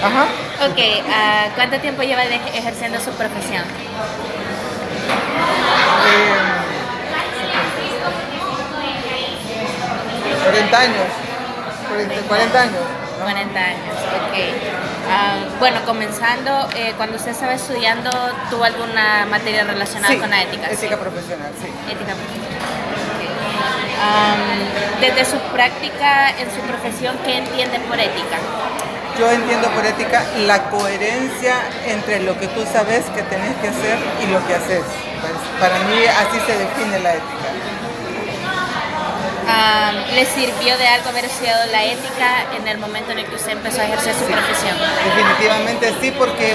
Ajá. Ok, ¿cuánto tiempo lleva ejerciendo su profesión? Eh, 40 años. 40 años. ¿No? 40 años, ok. Bueno, comenzando, cuando usted estaba estudiando, ¿tuvo alguna materia relacionada Sí, con la ética? ética profesional, sí. Ética profesional. Desde su práctica en su profesión, ¿qué entiende por ética? Yo entiendo por ética la coherencia entre lo que tú sabes que tenés que hacer y lo que haces. Pues, para mí así se define la ética. ¿Le sirvió de algo haber estudiado la ética en el momento en el que usted empezó a ejercer su Sí, profesión? definitivamente sí, porque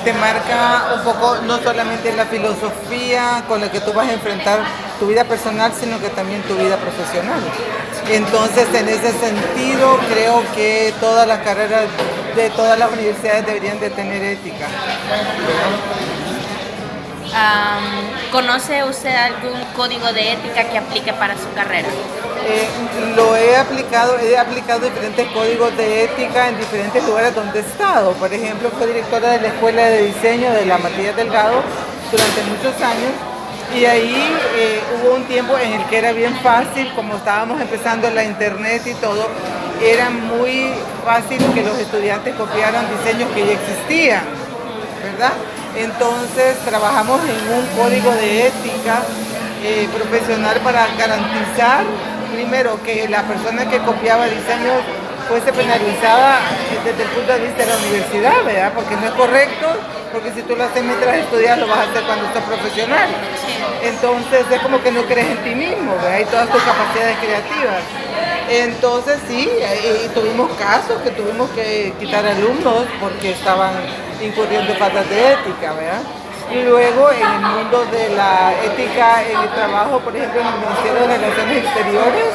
te marca un poco no solamente la filosofía con la que tú vas a enfrentar tu vida personal, sino que también tu vida profesional. Entonces, en ese sentido, creo que todas las carreras de todas las universidades deberían de tener ética. ¿Conoce usted algún código de ética que aplique para su carrera? Lo he aplicado diferentes códigos de ética en diferentes lugares donde he estado. Por ejemplo, fui directora de la Escuela de Diseño de la Matías Delgado durante muchos años y ahí hubo un tiempo en el que era bien fácil, como estábamos empezando la internet y todo, era muy fácil que los estudiantes copiaran diseños que ya existían, ¿verdad? Entonces trabajamos en un código de ética profesional para garantizar, primero, que la persona que copiaba diseños fuese penalizada desde el punto de vista de la universidad, ¿verdad? Porque no es correcto, porque si tú lo haces mientras estudias, lo vas a hacer cuando estás profesional. Entonces es como que no crees en ti mismo, ¿verdad? Y todas tus capacidades creativas. Entonces sí, y tuvimos casos que tuvimos que quitar alumnos porque estaban incurriendo en faltas de ética, ¿verdad? Y luego en el mundo de la ética en el trabajo, por ejemplo en el Ministerio de Relaciones Exteriores,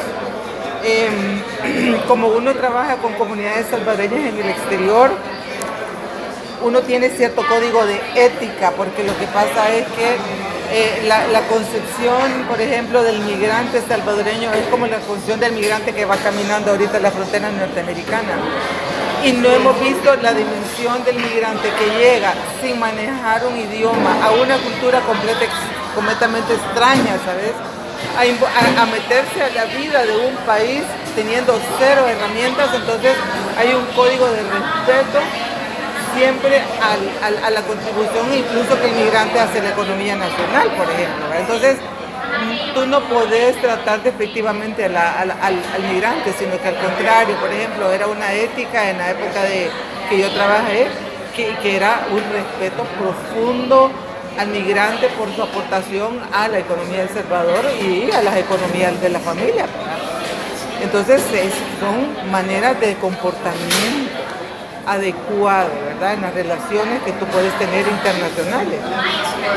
como uno trabaja con comunidades salvadoreñas en el exterior, uno tiene cierto código de ética, porque lo que pasa es que la concepción, por ejemplo, del migrante salvadoreño es como la concepción del migrante que va caminando ahorita en la frontera norteamericana. Y no hemos visto la dimensión del migrante que llega sin manejar un idioma a una cultura completamente extraña, ¿sabes? A meterse a la vida de un país teniendo cero herramientas. Entonces hay un código de respeto siempre a la contribución incluso que el migrante hace a la economía nacional, por ejemplo. Entonces, tú no podés tratar efectivamente al migrante, sino que al contrario, por ejemplo, era una ética en la época que yo trabajé, que era un respeto profundo al migrante por su aportación a la economía de El Salvador y a las economías de la familia. Entonces, son maneras de comportamiento adecuado, ¿verdad? En las relaciones que tú puedes tener internacionales.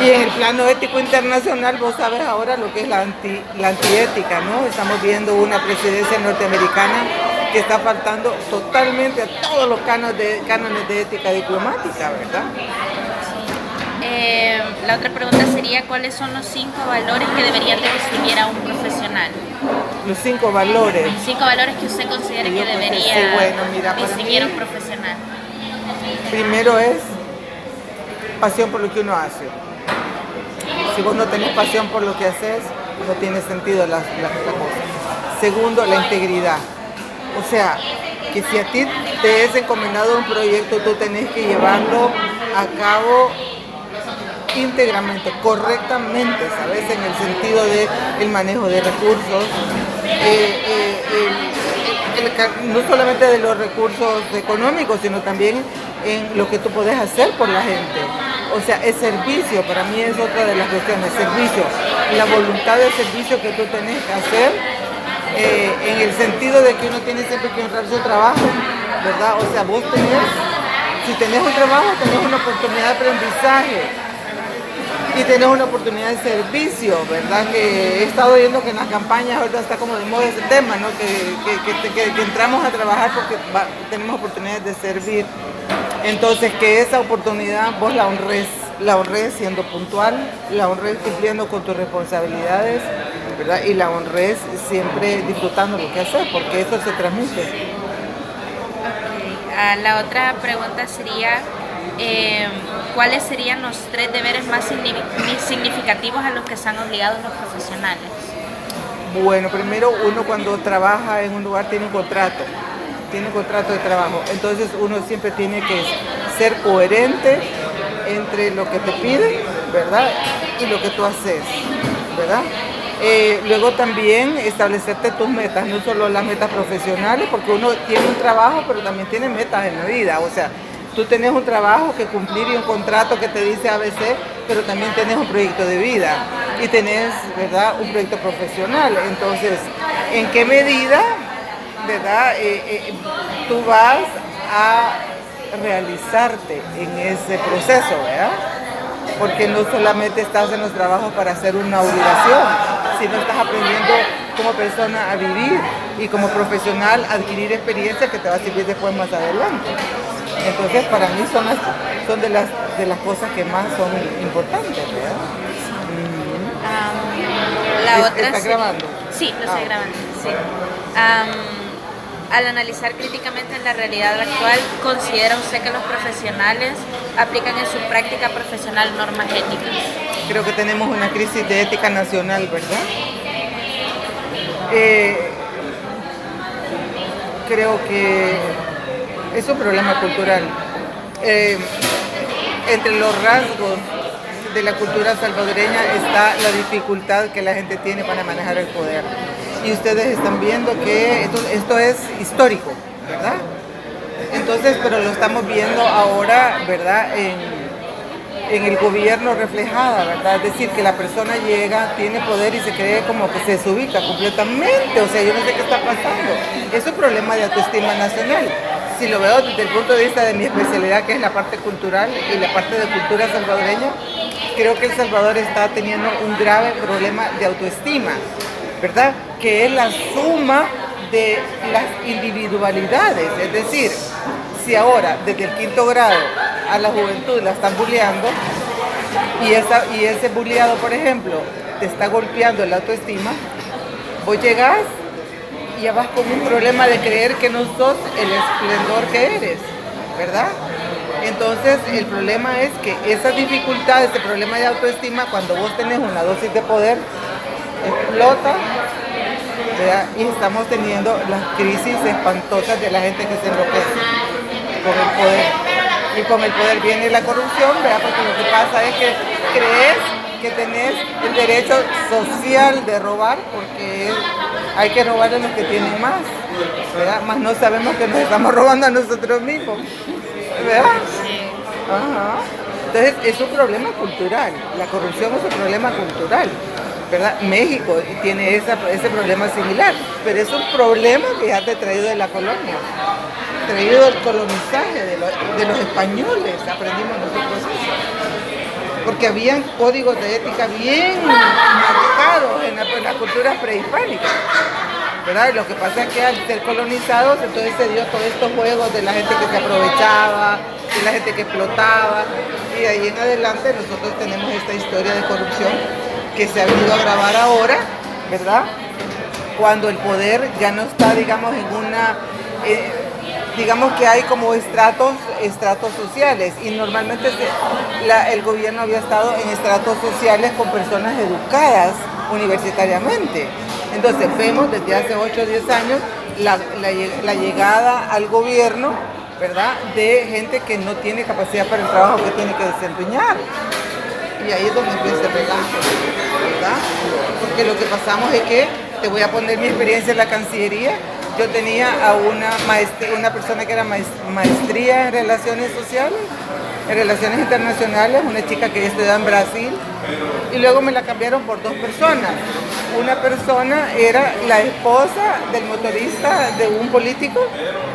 Y en el plano ético internacional, vos sabes ahora lo que es la antiética, ¿no? Estamos viendo una presidencia norteamericana que está faltando totalmente a todos los cánones de ética diplomática, ¿verdad? La otra pregunta sería, ¿cuáles son los 5 valores que deberían de distinguir a un profesional? Los 5 valores. 5 valores que usted considere que debería distinguir a un profesional. Primero es pasión por lo que uno hace. Si vos no tenés pasión por lo que haces, no tiene sentido la cosa. Segundo, la integridad. O sea, que si a ti te es encomendado un proyecto, tú tenés que llevarlo a cabo íntegramente, correctamente, ¿sabes? En el sentido del manejo de recursos, no solamente de los recursos económicos, sino también en lo que tú puedes hacer por la gente. O sea, es servicio, para mí es otra de las cuestiones, servicio. La voluntad de servicio que tú tenés que hacer, en el sentido de que uno tiene siempre que honrar su trabajo, ¿verdad? O sea, vos tenés, si tenés un trabajo, tenés una oportunidad de aprendizaje. Y tenés una oportunidad de servicio, ¿verdad? Que he estado viendo que en las campañas ahorita está como de moda ese tema, ¿no? Que entramos a trabajar porque tenemos oportunidades de servir. Entonces, que esa oportunidad vos la honres siendo puntual, la honres cumpliendo con tus responsabilidades, ¿verdad? Y la honres siempre disfrutando lo que haces, porque eso se transmite. Okay. La otra pregunta sería, ¿cuáles serían los 3 deberes más significativos a los que están obligados los profesionales? Bueno, primero uno cuando trabaja en un lugar tiene un contrato de trabajo, entonces uno siempre tiene que ser coherente entre lo que te piden, ¿verdad? Y lo que tú haces, ¿verdad? Luego también establecerte tus metas, no solo las metas profesionales, porque uno tiene un trabajo, pero también tiene metas en la vida, o sea, tú tenés un trabajo que cumplir y un contrato que te dice ABC, pero también tenés un proyecto de vida y tenés, ¿verdad?, un proyecto profesional. Entonces, ¿en qué medida, verdad, tú vas a realizarte en ese proceso, ¿verdad? Porque no solamente estás en los trabajos para hacer una obligación, sino estás aprendiendo como persona a vivir y como profesional a adquirir experiencia que te va a servir después más adelante. Entonces, para mí son de las cosas que más son importantes, ¿verdad? La otra ¿Está grabando? Sí, lo estoy grabando, sí. Al analizar críticamente la realidad actual, ¿considera usted que los profesionales aplican en su práctica profesional normas éticas? Creo que tenemos una crisis de ética nacional, ¿verdad? Creo que es un problema cultural. Entre los rasgos de la cultura salvadoreña está la dificultad que la gente tiene para manejar el poder. Y ustedes están viendo que esto es histórico, ¿verdad? Entonces, pero lo estamos viendo ahora, ¿verdad?, en el gobierno reflejada, ¿verdad? Es decir, que la persona llega, tiene poder y se cree como que se desubica completamente. O sea, yo no sé qué está pasando. Es un problema de autoestima nacional. Si lo veo desde el punto de vista de mi especialidad, que es la parte cultural y la parte de cultura salvadoreña, creo que El Salvador está teniendo un grave problema de autoestima, ¿verdad? Que es la suma de las individualidades. Es decir, si ahora desde el 5º grado a la juventud la están bulleando y ese bulleado, por ejemplo, te está golpeando la autoestima, vos llegás y ya vas con un problema de creer que no sos el esplendor que eres, ¿verdad? Entonces el problema es que esa dificultad, ese problema de autoestima, cuando vos tenés una dosis de poder, explota, ¿verdad? Y estamos teniendo las crisis espantosas de la gente que se enloquece con el poder. Y con el poder viene la corrupción, ¿verdad? Porque lo que pasa es que crees que tenés el derecho social de robar, porque hay que robarle a los que tienen más, ¿verdad? Más no sabemos que nos estamos robando a nosotros mismos, ¿verdad? Ajá. Entonces es un problema cultural, la corrupción es un problema cultural, ¿verdad? México tiene ese problema similar, pero es un problema que ya te ha traído de la colonia, traído del colonizaje de los españoles, aprendimos nosotros eso. Porque habían códigos de ética bien marcados en la cultura prehispánica, ¿verdad? Y lo que pasa es que al ser colonizados, entonces se dio todos estos juegos de la gente que se aprovechaba, de la gente que explotaba, y de ahí en adelante nosotros tenemos esta historia de corrupción que se ha venido a agravar ahora, ¿verdad? Cuando el poder ya no está, digamos, en una... digamos que hay como estratos sociales y normalmente el gobierno había estado en estratos sociales con personas educadas universitariamente. Entonces vemos desde hace 8 o 10 años la llegada al gobierno, ¿verdad?, de gente que no tiene capacidad para el trabajo que tiene que desempeñar. Y ahí es donde empieza el relajo, ¿verdad? Porque lo que pasamos es que, te voy a poner mi experiencia en la Cancillería. Yo tenía a una persona que era maestría en Relaciones Sociales, en Relaciones Internacionales, una chica que estudiaba en Brasil, y luego me la cambiaron por 2 personas. Una persona era la esposa del motorista de un político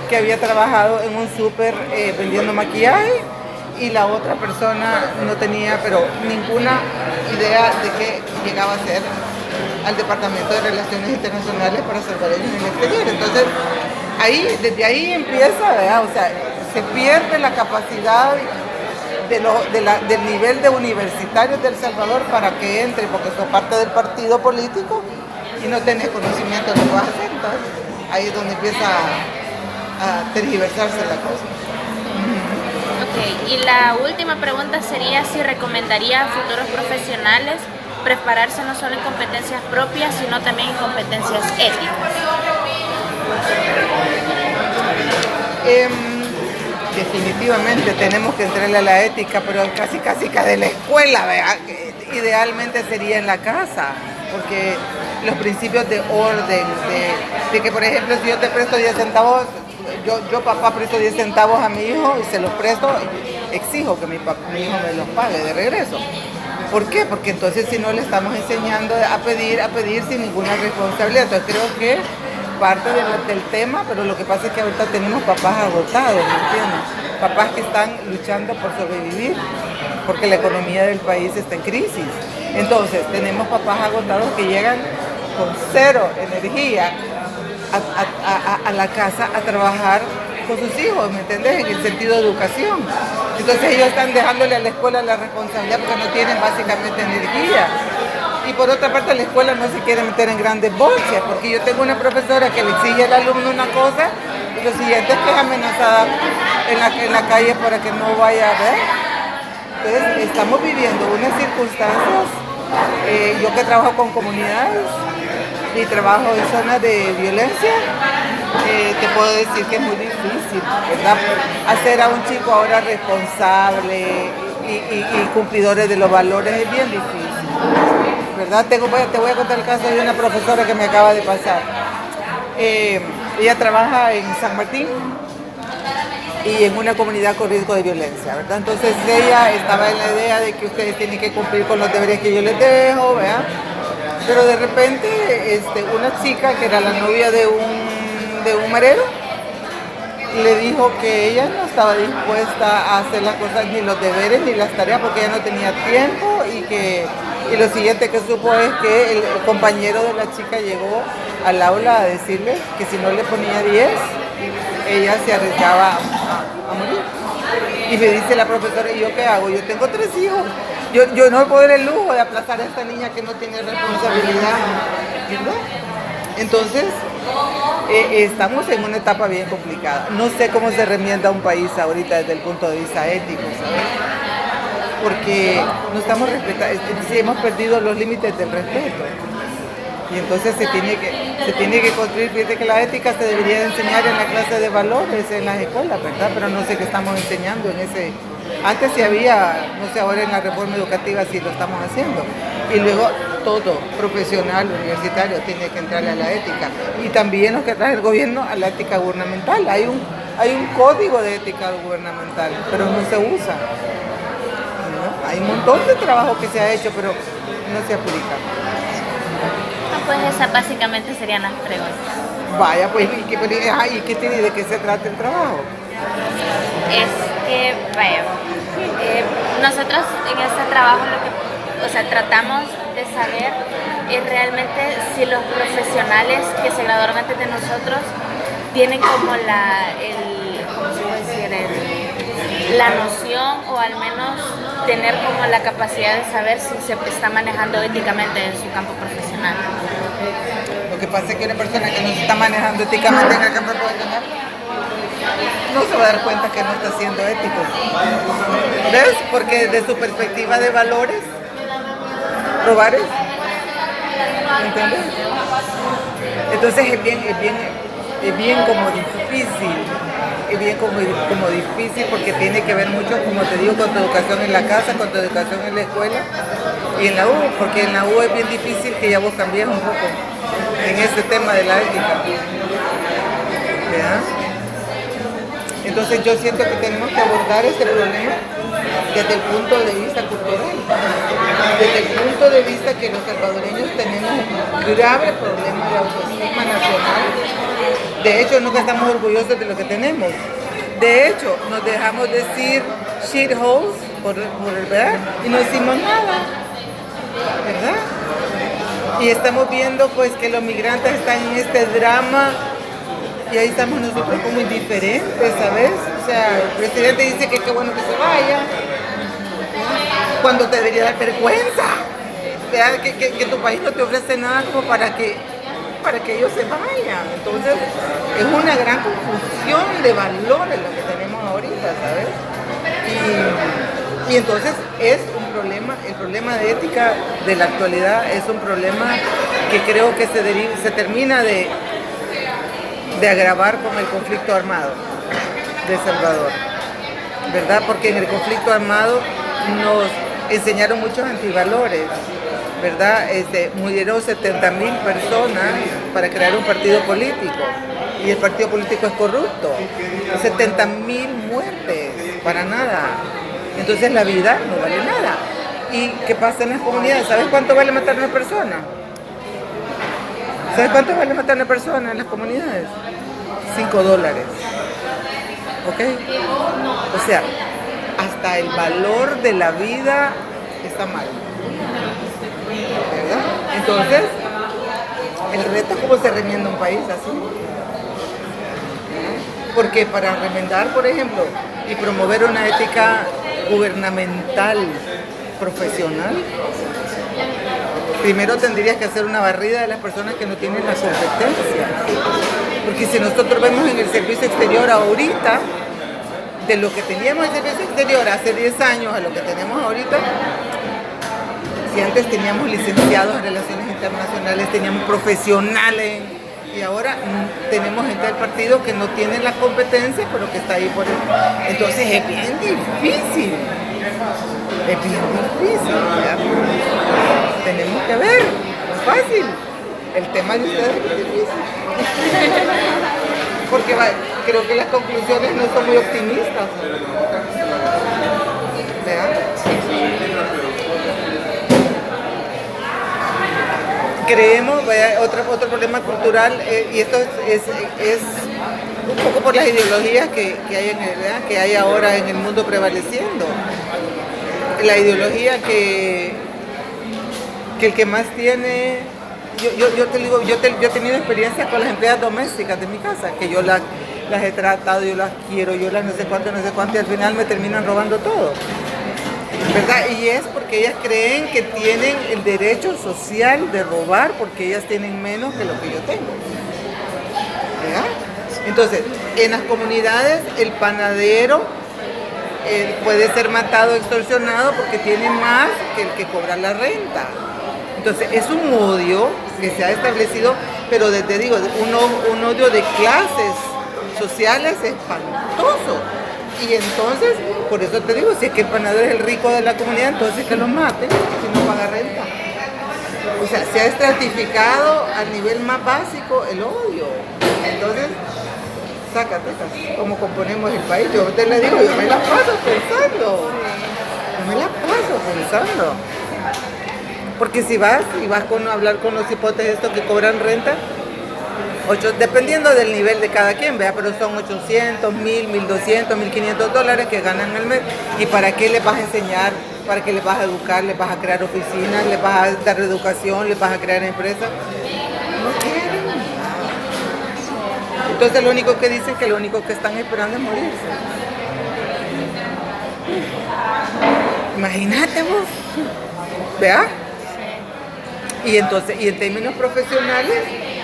que había trabajado en un súper vendiendo maquillaje, y la otra persona no tenía pero ninguna idea de qué llegaba a ser al Departamento de Relaciones Internacionales para salvadoreños en el exterior. Entonces, desde ahí empieza, ¿verdad? O sea, se pierde la capacidad del nivel de universitarios de El Salvador para que entre, porque son parte del partido político y no tenés conocimiento de lo que vas a hacer. Entonces, ahí es donde empieza a tergiversarse la cosa. Ok, y la última pregunta sería si recomendaría a futuros profesionales prepararse no solo en competencias propias, sino también en competencias éticas. Definitivamente tenemos que entrarle a la ética, pero casi que de la escuela, ¿verdad? Idealmente sería en la casa, porque los principios de orden, de que por ejemplo si yo te presto 10 centavos, yo papá presto 10 centavos a mi hijo y se los presto, exijo que mi hijo me los pague de regreso. ¿Por qué? Porque entonces si no le estamos enseñando a pedir sin ninguna responsabilidad. Entonces creo que parte del tema, pero lo que pasa es que ahorita tenemos papás agotados, ¿me entiendes? Papás que están luchando por sobrevivir, porque la economía del país está en crisis. Entonces tenemos papás agotados que llegan con cero energía a la casa a trabajar con sus hijos, ¿me entiendes? En el sentido de educación. Entonces ellos están dejándole a la escuela la responsabilidad porque no tienen básicamente energía. Y por otra parte la escuela no se quiere meter en grandes bolsas, porque yo tengo una profesora que le exige al alumno una cosa y lo siguiente es que es amenazada en la calle para que no vaya a ver. Entonces estamos viviendo unas circunstancias, yo que trabajo con comunidades y trabajo en zonas de violencia, te puedo decir que es muy difícil, ¿verdad? Hacer a un chico ahora responsable y cumplidores de los valores es bien difícil, ¿verdad? Te voy a contar el caso de una profesora que me acaba de pasar. Ella trabaja en San Martín y en una comunidad con riesgo de violencia, ¿verdad? Entonces ella estaba en la idea de que ustedes tienen que cumplir con los deberes que yo les dejo, ¿verdad? Pero de repente una chica que era la novia de un marero le dijo que ella no estaba dispuesta a hacer las cosas, ni los deberes ni las tareas, porque ella no tenía tiempo y lo siguiente que supo es que el compañero de la chica llegó al aula a decirle que si no le ponía 10 ella se arriesgaba a morir. Y me dice la profesora, ¿y yo qué hago? Yo tengo 3 hijos. Yo no puedo dar el lujo de aplazar a esta niña que no tiene responsabilidad, ¿verdad? Entonces, estamos en una etapa bien complicada. No sé cómo se remienda un país ahorita desde el punto de vista ético, ¿sabes? Porque no estamos respetando, hemos perdido los límites del respeto. Y entonces se tiene que construir. Fíjate que la ética se debería de enseñar en la clase de valores en las escuelas, ¿verdad? Pero no sé qué estamos enseñando en ese. Antes sí había, no sé, ahora en la reforma educativa sí lo estamos haciendo. Y luego todo, profesional, universitario, tiene que entrarle a la ética. Y también lo que trae el gobierno a la ética gubernamental. Hay un código de ética gubernamental, pero no se usa, ¿no? Hay un montón de trabajo que se ha hecho, pero no se aplica. Pues esas básicamente serían las preguntas. Vaya, pues, ¿y de qué se trata el trabajo? Es que, vaya, nosotros en este trabajo tratamos de saber realmente si los profesionales que se graduaron antes de nosotros tienen como la noción, o al menos tener como la capacidad de saber si se está manejando éticamente en su campo profesional. Lo que pasa es que una persona que no se está manejando éticamente en el campo profesional no se va a dar cuenta que no está siendo ético. ¿Ves? Porque desde su perspectiva de valores, robar es. ¿Entiendes? Entonces es bien como difícil. Es bien como difícil porque tiene que ver mucho, como te digo, con tu educación en la casa, con tu educación en la escuela y en la U, porque en la U es bien difícil que ya vos cambies un poco en este tema de la ética. ¿Verdad? Entonces yo siento que tenemos que abordar este problema desde el punto de vista cultural, desde el punto de vista que los salvadoreños tenemos un grave problema de autoestima nacional. De hecho, nunca estamos orgullosos de lo que tenemos. De hecho, nos dejamos decir shitholes por el ver y no hicimos nada, ¿verdad? Y estamos viendo pues que los migrantes están en este drama y ahí estamos nosotros como indiferentes, ¿sabes? O sea, el presidente dice que qué bueno que se vaya, cuando te debería dar vergüenza, ¿verdad? Que tu país no te ofrece nada como para que ellos se vayan. Entonces es una gran confusión de valores lo que tenemos ahorita, ¿sabes? Y entonces es un problema, el problema de ética de la actualidad es un problema que creo que se termina de agravar con el conflicto armado de El Salvador, ¿verdad? Porque en el conflicto armado nos enseñaron muchos antivalores, ¿verdad? Murieron 70,000 personas para crear un partido político y el partido político es corrupto. 70,000 muertes, para nada. Entonces la vida no vale nada. ¿Y qué pasa en las comunidades? ¿Sabes cuánto vale matar a una persona? ¿Sabes cuánto vale matar a una persona en las comunidades? $5. ¿Ok? O sea, hasta el valor de la vida está mal. ¿Verdad? Entonces, el reto es cómo se remienda un país así. Porque para remendar, por ejemplo, y promover una ética gubernamental profesional, primero tendrías que hacer una barrida de las personas que no tienen la competencia. Porque si nosotros vemos en el servicio exterior ahorita, de lo que teníamos en el servicio exterior hace 10 años a lo que tenemos ahorita, si antes teníamos licenciados en relaciones internacionales, teníamos profesionales, y ahora tenemos gente del partido que no tiene la competencia, pero que está ahí por él. Entonces es bien difícil. Es bien difícil. ¿Ya? Tenemos que ver, no es fácil. El tema de ustedes es difícil. Porque creo que las conclusiones no son muy optimistas. ¿Verdad? Creemos, otro problema cultural, y esto es un poco por las ideologías que hay ahora en el mundo prevaleciendo. La ideología que el que más tiene, yo te digo, yo he tenido experiencia con las empleadas domésticas de mi casa, que yo las he tratado, yo las quiero, yo las no sé cuánto, y al final me terminan robando todo. ¿Verdad? Y es porque ellas creen que tienen el derecho social de robar porque ellas tienen menos que lo que yo tengo. ¿Verdad? Entonces, en las comunidades el panadero puede ser matado, extorsionado porque tiene más que el que cobra la renta. Entonces, es un odio que se ha establecido, pero te digo, un odio de clases sociales espantoso. Y entonces, por eso te digo, si es que el panadero es el rico de la comunidad, entonces que lo maten si no paga renta. O sea, se ha estratificado al nivel más básico el odio. Entonces, sácate, como componemos el país. Yo te le digo, yo me la paso pensando. Porque si vas a hablar con los hipotes estos que cobran renta, dependiendo del nivel de cada quien, ¿vea? Pero son 800, 1,000, 1,200, 1,500 dólares que ganan al mes. ¿Y para qué les vas a enseñar? ¿Para qué les vas a educar? ¿Les vas a crear oficinas? ¿Les vas a dar educación? ¿Les vas a crear empresas? No quieren. Entonces lo único que dicen es que lo único que están esperando es morirse. Imagínate vos. ¿Vea? Y entonces, y en términos profesionales,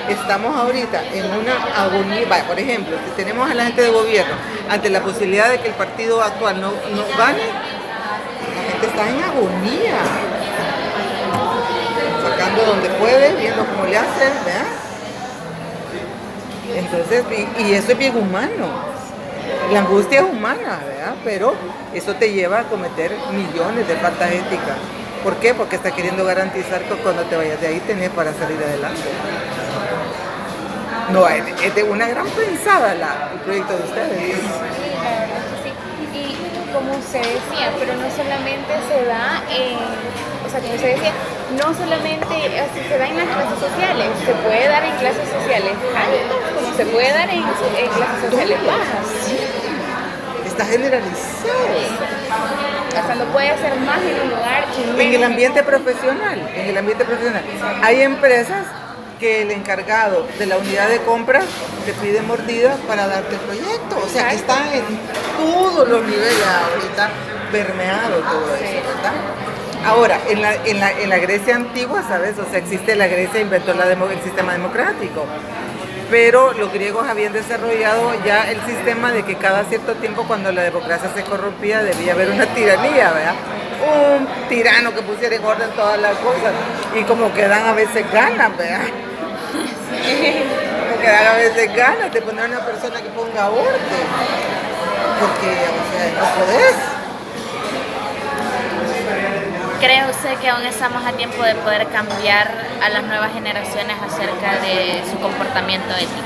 estamos ahorita en una agonía. Por ejemplo, si tenemos a la gente de gobierno ante la posibilidad de que el partido actual no gane, la gente está en agonía, sacando donde puede, viendo cómo le hacen, ¿verdad? Entonces, y eso es bien humano. La angustia es humana, ¿verdad? Pero eso te lleva a cometer millones de faltas éticas. ¿Por qué? Porque está queriendo garantizar que cuando te vayas de ahí tenés para salir adelante. No, es de una gran pensada el proyecto de ustedes. Sí, y como se decía, pero no solamente se da como se decía, no solamente se da en las clases sociales, se puede dar en clases sociales altas, como se puede dar en clases sociales bajas. Sí. Está generalizado. Hasta no puede hacer más en un lugar. En el ambiente profesional, hay empresas que el encargado de la unidad de compra te pide mordidas para darte el proyecto. O sea, que está en todos los niveles ahorita permeado todo eso, ¿verdad? Ahora, en la Grecia antigua, ¿sabes? O sea, Grecia inventó el sistema democrático. pero los griegos habían desarrollado ya el sistema de que cada cierto tiempo, cuando la democracia se corrompía, debía haber una tiranía, ¿verdad? Un tirano que pusiera en orden todas las cosas, y como que dan a veces ganas, ¿verdad? Como que dan a veces ganas de poner a una persona que ponga orden, porque, o sea, no podés. ¿Cree usted que aún estamos a tiempo de poder cambiar a las nuevas generaciones acerca de su comportamiento ético?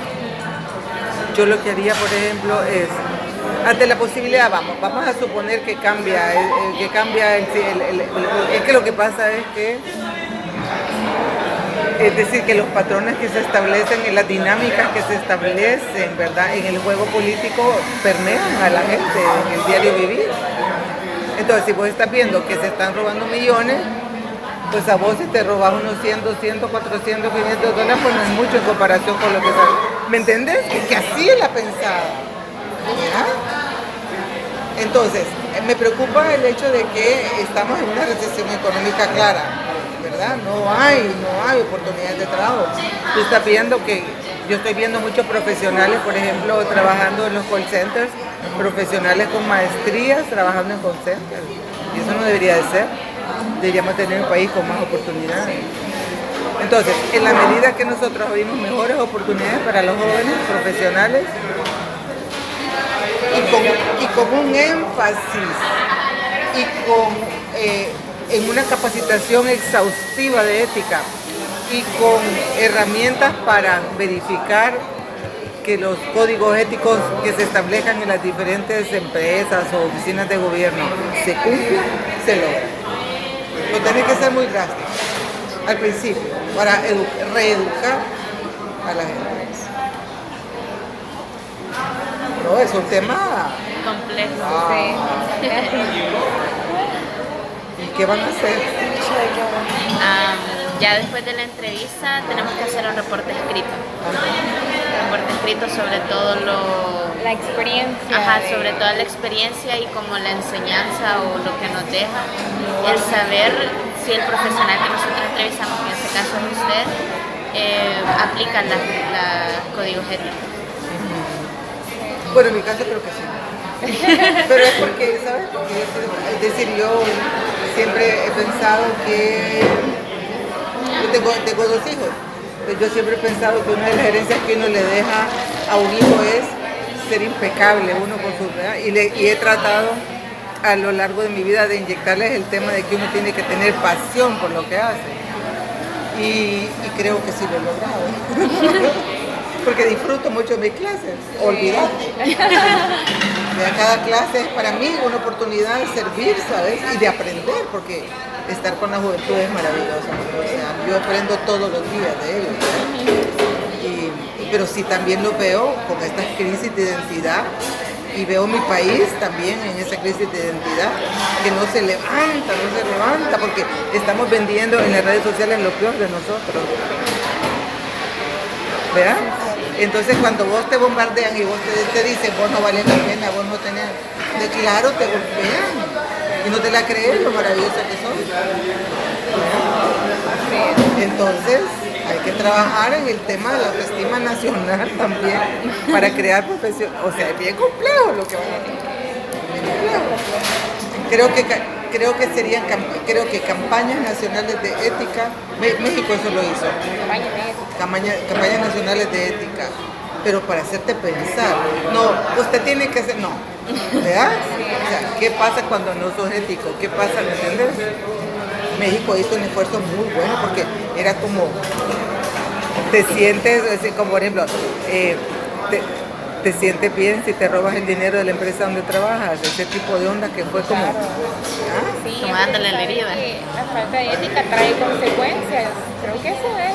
Yo lo que haría, por ejemplo, es, ante la posibilidad, vamos a suponer que cambia, es que lo que pasa es que, es decir, que los patrones que se establecen y las dinámicas que se establecen, ¿verdad?, en el juego político permean a la gente en el diario vivir. Entonces, si vos estás viendo que se están robando millones, pues a vos si te robas unos 100, 200, 400, 500 dólares, pues no es mucho en comparación con lo que sale. ¿Me entendés? Es que así es la pensada. ¿Verdad? Entonces, me preocupa el hecho de que estamos en una recesión económica clara, ¿verdad? No hay oportunidades de trabajo. Tú estás viendo que, yo estoy viendo muchos profesionales, por ejemplo, trabajando en los call centers, profesionales con maestrías trabajando en call centers. Y eso no debería de ser. Deberíamos tener un país con más oportunidades. Entonces, en la medida que nosotros abrimos mejores oportunidades para los jóvenes profesionales y con un énfasis y en una capacitación exhaustiva de ética y con herramientas para verificar que los códigos éticos que se establezcan en las diferentes empresas o oficinas de gobierno se cumplan, se logran. No tiene que ser muy drástico al principio para reeducar a la gente. No, es un tema complejo. Sí. ¿Y qué van a hacer? Ya después de la entrevista tenemos que hacer un reporte escrito. Sobre todo la experiencia. Ajá, sobre toda la experiencia y como la enseñanza o lo que nos deja, el saber si el profesional que nosotros entrevistamos, en este caso es usted, aplica los códigos éticos. Bueno, en mi caso creo que sí. Pero es porque, ¿sabes? Es decir, yo siempre he pensado que yo tengo 2 hijos. Yo siempre he pensado que una de las herencias que uno le deja a un hijo es ser impecable uno con su edad, y he tratado a lo largo de mi vida de inyectarles el tema de que uno tiene que tener pasión por lo que hace, y creo que sí lo he logrado porque disfruto mucho mis clases, olvídate. Cada clase es para mí una oportunidad de servir, ¿sabes? Y de aprender, porque estar con la juventud es maravilloso. O sea, yo aprendo todos los días de ellos, pero sí también lo veo con estas crisis de identidad, y veo mi país también en esa crisis de identidad que no se levanta, porque estamos vendiendo en las redes sociales lo peor de nosotros. ¿Verdad? Entonces cuando vos te bombardean y vos te dicen vos no vales la pena, vos no tenés, claro, te golpean y no te la crees lo maravillosa que son. Entonces hay que trabajar en el tema de la autoestima nacional también para crear profesión. O sea, es bien complejo lo que van a hacer. Creo que campañas nacionales de ética, México eso lo hizo. Campañas nacionales de ética, pero para hacerte pensar. No, usted tiene que hacer, no. ¿Verdad? O sea, ¿qué pasa cuando no sos ético? ¿Qué pasa? ¿Me entiendes? México hizo un esfuerzo muy bueno porque era como, te sientes, como por ejemplo, te sientes bien si te robas el dinero de la empresa donde trabajas, ese tipo de onda que fue como, claro. Sí, como dándole la herida. La falta de ética trae consecuencias, creo que eso es.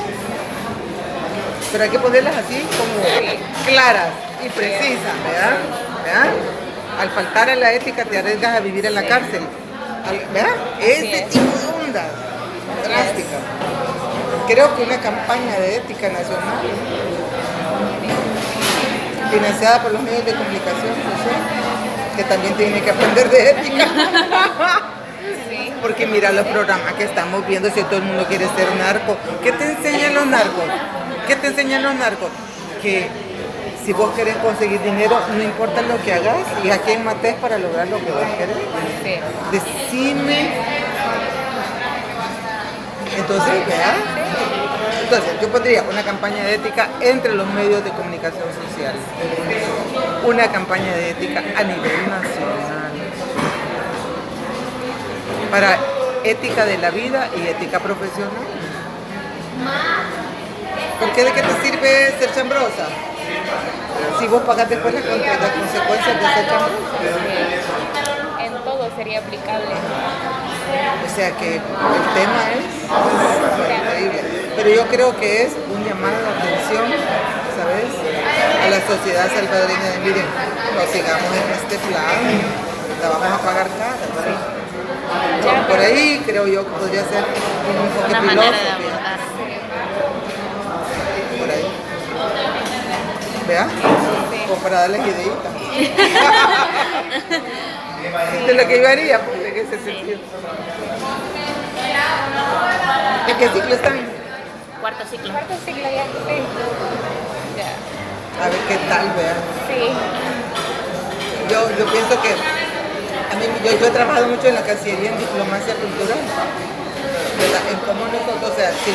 Pero hay que ponerlas así como claras y precisas, ¿verdad? Al faltar a la ética te arriesgas a vivir en la cárcel, ¿verdad? Ese tipo de onda drástica. Creo que una campaña de ética nacional financiada por los medios de comunicación social, que también tienen que aprender de ética. Porque mira los programas que estamos viendo, si todo el mundo quiere ser narco, ¿qué te enseñan los narcos? ¿Qué te enseñan los narcos? que si vos querés conseguir dinero, no importa lo que hagas y a quién mates para lograr lo que vos querés. Sí. Decime. Entonces, ¿verdad? Entonces, yo pondría una campaña de ética entre los medios de comunicación social. Una campaña de ética a nivel nacional. Para ética de la vida y ética profesional. Porque ¿de qué te sirve ser chambrosa? Si vos pagás después las consecuencias de ser chambrosa. En todo sería aplicable. O sea que el tema es increíble. Pero yo creo que es un llamado de atención, ¿sabes? A la sociedad salvadoreña de miren, no sigamos en este plan, la vamos a pagar cara, ¿verdad? Por ahí creo yo que podría ser un enfoque Una piloto. manera de abordar. Por ahí. ¿Vea? Como para darles ideitas. De lo que yo haría, pues, en ese sentido. ¿En qué ciclo están? Cuarto ciclo. Cuarto ciclo ya, sí. Ya. A ver qué tal, vean. Sí. Yo pienso que a mí, yo he trabajado mucho en la Cancillería en diplomacia cultural, ¿verdad? En cómo nosotros, o sea, sí,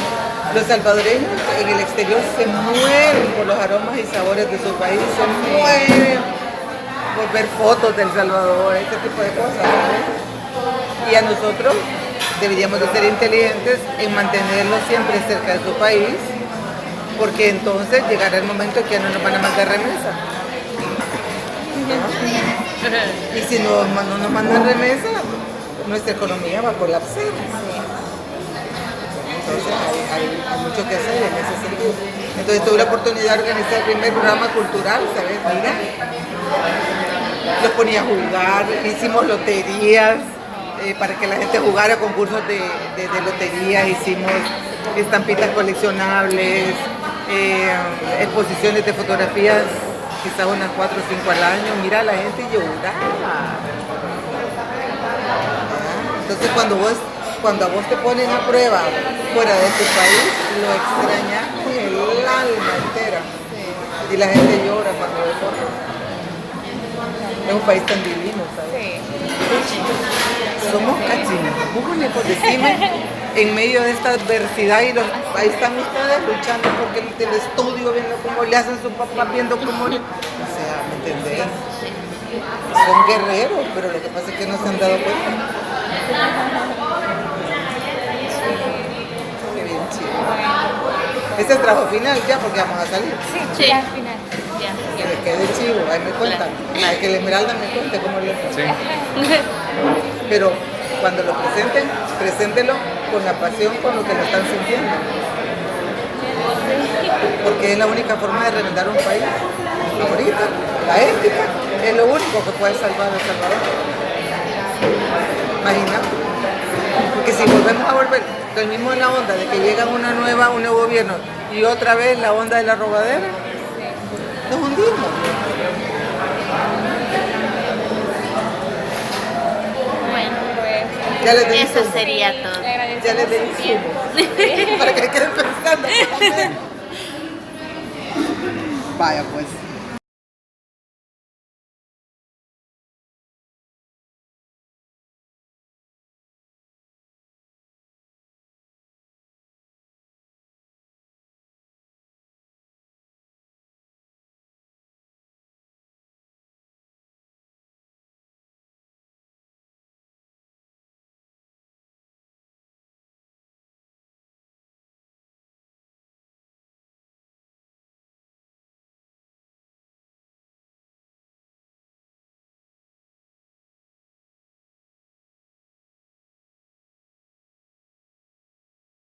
los salvadoreños en el exterior se mueren por los aromas y sabores de su país, se mueren por ver fotos del Salvador, este tipo de cosas, ¿sabes? Y a nosotros deberíamos de ser inteligentes en mantenerlos siempre cerca de su país, porque entonces llegará el momento que no nos van a mandar remesa. Y si no nos mandan remesa, nuestra economía va a colapsar. Entonces hay mucho que hacer en ese sentido. Entonces tuve la oportunidad de organizar el primer programa cultural, ¿sabes? Mira, los ponía a jugar, hicimos loterías para que la gente jugara concursos de loterías, hicimos estampitas coleccionables, exposiciones de fotografías, quizás unas 4 o 5 al año. Mira, la gente lloraba. Entonces cuando a vos te ponen a prueba fuera de tu país, lo extrañas con el alma entera. Y la gente llora cuando ve fotos. Es un país tan divino, ¿sabes? Sí. Somos cachimbújones, por decirme, en medio de esta adversidad y ahí están ustedes luchando porque el estudio, viendo cómo le hacen su papá, viendo cómo le... O sea, ¿me entendés? Son guerreros, pero lo que pasa es que no se han dado cuenta. Qué bien chido. Este es el trabajo final ya porque vamos a salir. Sí, Sí. ya al final. Ya. Que les quede chivo, ahí me cuentan. Ay, que la Esmeralda me cuente cómo le fue. Pero cuando lo presenten, preséntelo con la pasión con lo que lo están sintiendo. Porque es la única forma de remendar un país. Ahorita, la ética es lo único que puede salvar a El Salvador. Imagínate. Porque si volvemos a volver, el mismo en la onda de que llega un nuevo gobierno y otra vez la onda de la robadera, nos hundimos. Bueno, Pues, Ya les di eso insumo. sería todo. le agradecemos. Ya les di insumo. Para que queden pensando. Vaya pues.